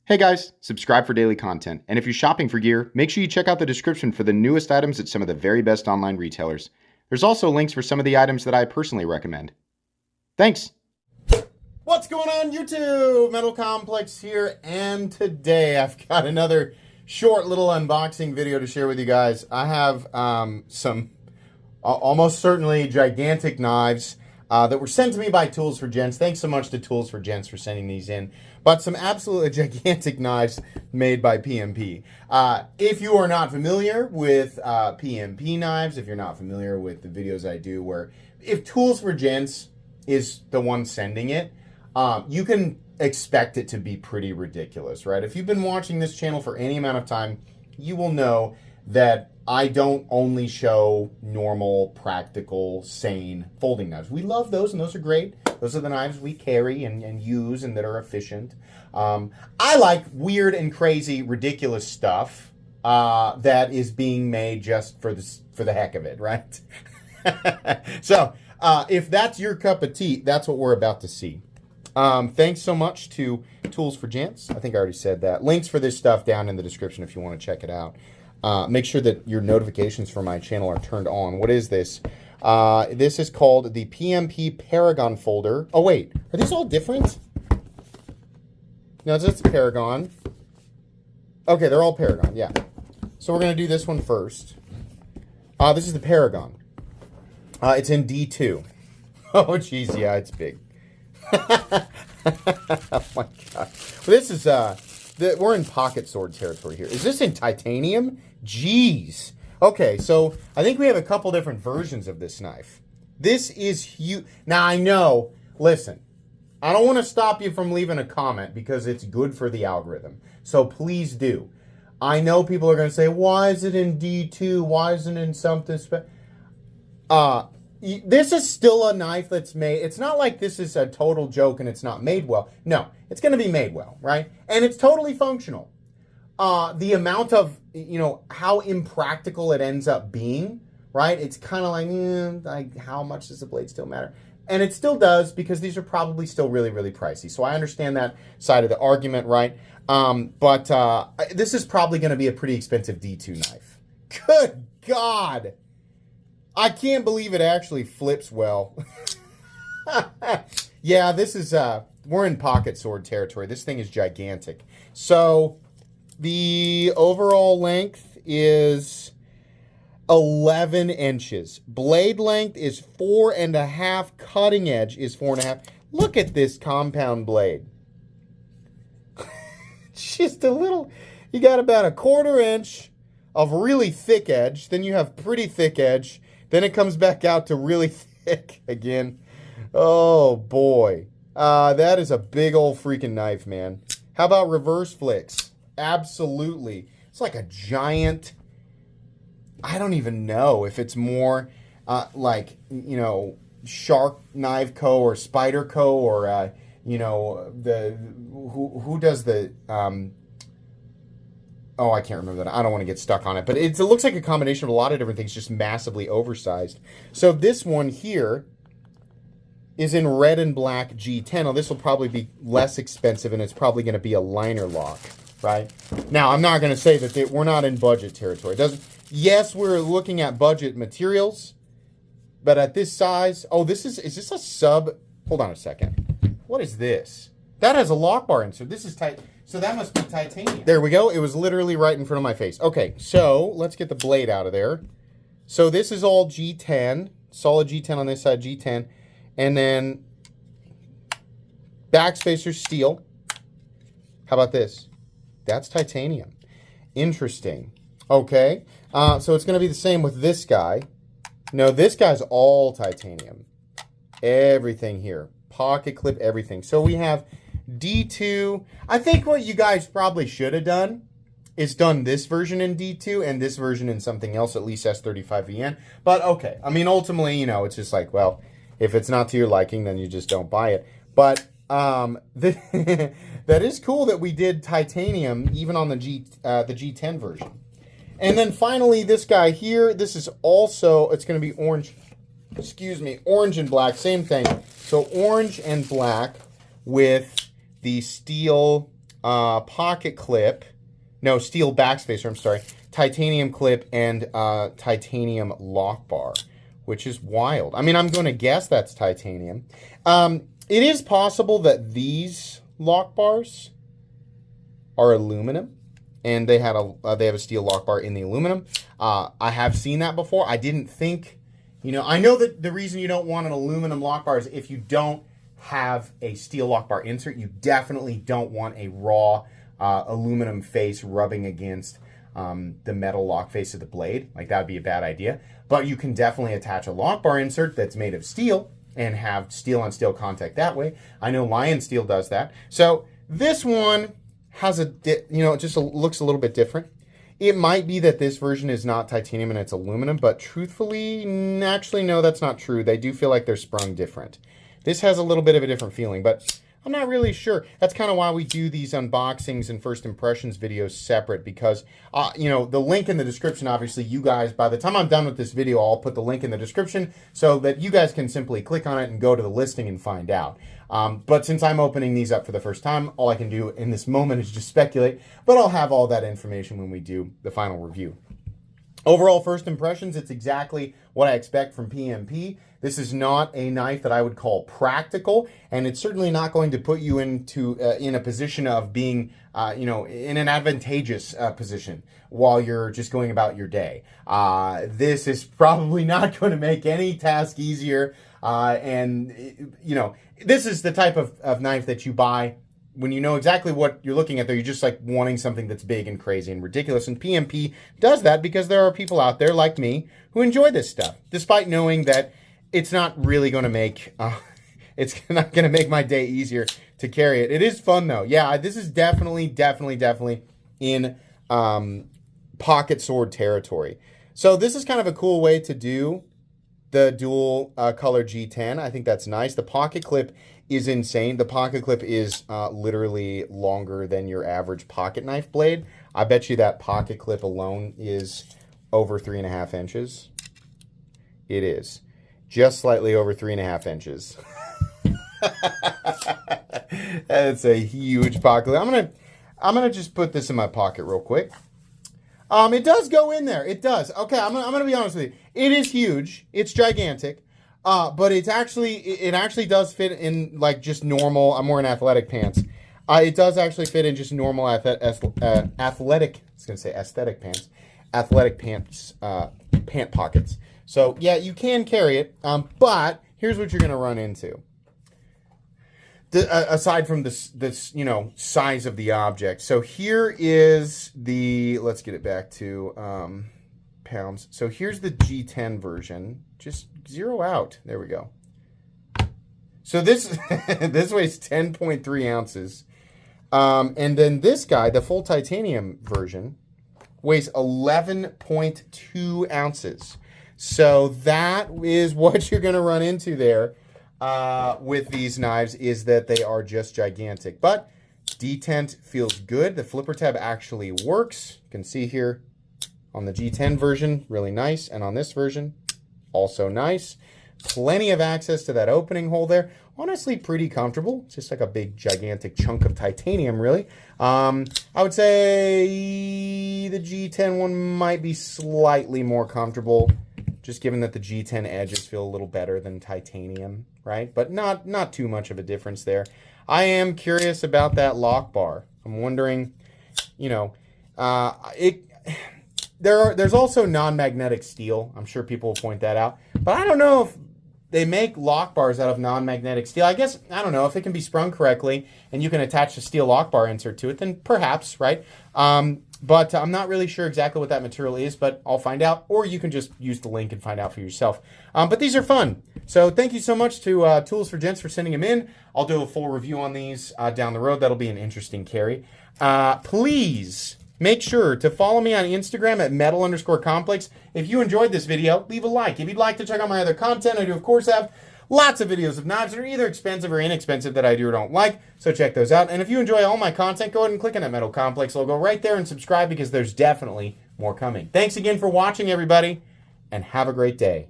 Hey guys, subscribe for daily content, and if you're shopping for gear, make sure you check out the description for the newest items at some of the very best online retailers. There's also links for some of the items that I personally recommend. Thanks! What's going on YouTube? Metal Complex here, and today I've got another short little unboxing video to share with you guys. I have some almost certainly gigantic knives that were sent to me by Tools for Gents. Thanks so much to Tools for Gents for sending these in. But some absolutely gigantic knives made by PMP. If you are not familiar with PMP knives, if you're not familiar with the videos I do where if Tools for Gents is the one sending it, you can expect it to be pretty ridiculous, right? If you've been watching this channel for any amount of time, you will know that I don't only show normal, practical, sane folding knives. We love those, and those are great. Those are the knives we carry and use and that are efficient. I like weird and crazy, ridiculous stuff that is being made just for the heck of it, right? So if that's your cup of tea, that's what we're about to see. Thanks so much to Tools for Gents. I think I already said that. Links for this stuff down in the description if you want to check it out. Make sure that your notifications for my channel are turned on. What is this? This is called the PMP Paragon folder. Oh, wait. Are these all different? No, it's just Paragon. Okay, they're all Paragon, yeah. So we're going to do this one first. This is the Paragon. It's in D2. Oh, jeez, yeah, it's big. Oh, my God. Well, this is... we're in pocket sword territory here. Is this in titanium? Jeez. Okay, so I think we have a couple different versions of this knife. This is huge. Now, I know, listen, I don't want to stop you from leaving a comment because it's good for the algorithm. So please do. I know people are going to say, why is it in D2? Why isn't it in something special? This is still a knife that's made. It's not like this is a total joke and it's not made well. No, it's going to be made well, right? And it's totally functional. The amount of, how impractical it ends up being, right? It's kind of like how much does the blade still matter? And it still does because these are probably still really, really pricey. So I understand that side of the argument, right? But this is probably going to be a pretty expensive D2 knife. Good God. I can't believe it actually flips well. Yeah, this is, we're in pocket sword territory. This thing is gigantic. So the overall length is 11 inches. Blade length is 4.5. Cutting edge is 4.5. Look at this compound blade. Just a little, you got about a 1/4 inch of really thick edge. Then you have pretty thick edge. Then it comes back out to really thick again. Oh, boy. That is a big old freaking knife, man. How about reverse flicks? Absolutely. It's like a giant... I don't even know if it's more like, Shark Knife Co. or Spider Co. or, who does the... Oh, I can't remember that. I don't want to get stuck on it. But it looks like a combination of a lot of different things, just massively oversized. So this one here is in red and black G10. Now, this will probably be less expensive, and it's probably going to be a liner lock, right? Now, I'm not going to say that we're not in budget territory. Yes, we're looking at budget materials, but at this size... Oh, is this a sub... Hold on a second. What is this? That has a lock bar insert. This is tight... So that must be titanium. There we go. It was literally right in front of my face. Okay, so let's get the blade out of there. So this is all G10. Solid G10 on this side, G10. And then backspacer steel. How about this? That's titanium. Interesting. Okay. So it's going to be the same with this guy. No, this guy's all titanium. Everything here. Pocket clip, everything. So we have... D2. I think what you guys probably should have done is done this version in D2 and this version in something else, at least S35VN. But okay, I mean, ultimately, it's just like, well, if it's not to your liking, then you just don't buy it. But that is cool that we did titanium even on the G10 version. And then finally, this guy here, this is also, it's going to be orange, orange and black, same thing. So orange and black with the steel pocket clip, no, steel backspacer, I'm sorry, titanium clip, and titanium lock bar, which is wild. I mean, I'm going to guess that's titanium. It is possible that these lock bars are aluminum, and they have a steel lock bar in the aluminum. I have seen that before. I didn't think, I know that the reason you don't want an aluminum lock bar is if you don't have a steel lock bar insert, you definitely don't want a raw aluminum face rubbing against the metal lock face of the blade. Like, that would be a bad idea. But you can definitely attach a lock bar insert that's made of steel and have steel on steel contact that way. I know Lion Steel does that. So this one has it just looks a little bit different. It might be that this version is not titanium and it's aluminum, but truthfully, actually, no, that's not true. They do feel like they're sprung different. This has a little bit of a different feeling, but I'm not really sure. That's kind of why we do these unboxings and first impressions videos separate, because, the link in the description, obviously, you guys, by the time I'm done with this video, I'll put the link in the description so that you guys can simply click on it and go to the listing and find out. But since I'm opening these up for the first time, all I can do in this moment is just speculate, but I'll have all that information when we do the final review. Overall first impressions, it's exactly what I expect from PMP. This is not a knife that I would call practical, and it's certainly not going to put you into in a position of being, in an advantageous position while you're just going about your day. This is probably not going to make any task easier, this is the type of knife that you buy when you know exactly what you're looking at there. You're just like wanting something that's big and crazy and ridiculous. And PMP does that because there are people out there like me who enjoy this stuff, despite knowing that it's not really going to make, it's not going to make my day easier to carry it. It is fun though. Yeah, this is definitely in pocket sword territory. So this is kind of a cool way to do the dual color G10. I think that's nice. The pocket clip is insane. The pocket clip is literally longer than your average pocket knife blade. I bet you that pocket clip alone is over 3.5 inches. It is. Just slightly over 3.5 inches. That's a huge pocket. I'm gonna just put this in my pocket real quick. It does go in there. It does. Okay, I'm gonna be honest with you. It is huge. It's gigantic. But it actually does fit in like just normal. I'm wearing athletic pants. It does actually fit in just normal athletic. I was gonna say aesthetic pants. Athletic pants, pant pockets. So yeah, you can carry it. But here's what you're gonna run into. Aside from this size of the object. So here is let's get it back to pounds. So here's the G10 version. Just zero out. There we go. So this this weighs 10.3 ounces. And then this guy, the full titanium version, weighs 11.2 ounces. So that is what you're going to run into there with these knives, is that they are just gigantic. But detent feels good. The flipper tab actually works. You can see here on the G10 version, really nice. And on this version, also nice. Plenty of access to that opening hole there. Honestly, pretty comfortable. It's just like a big, gigantic chunk of titanium, really. I would say the G10 one might be slightly more comfortable, just given that the G10 edges feel a little better than titanium, right? But not too much of a difference there. I am curious about that lock bar. I'm wondering, there's also non-magnetic steel. I'm sure people will point that out. But I don't know if they make lock bars out of non-magnetic steel. I guess, I don't know, if it can be sprung correctly and you can attach a steel lock bar insert to it, then perhaps, right? But I'm not really sure exactly what that material is, but I'll find out. Or you can just use the link and find out for yourself. But these are fun. So thank you so much to Tools for Gents for sending them in. I'll do a full review on these down the road. That'll be an interesting carry. Please make sure to follow me on Instagram at metal_complex. If you enjoyed this video, leave a like. If you'd like to check out my other content, I do, of course, have lots of videos of knives that are either expensive or inexpensive that I do or don't like, so check those out. And if you enjoy all my content, go ahead and click on that Metal Complex logo right there and subscribe, because there's definitely more coming. Thanks again for watching, everybody, and have a great day.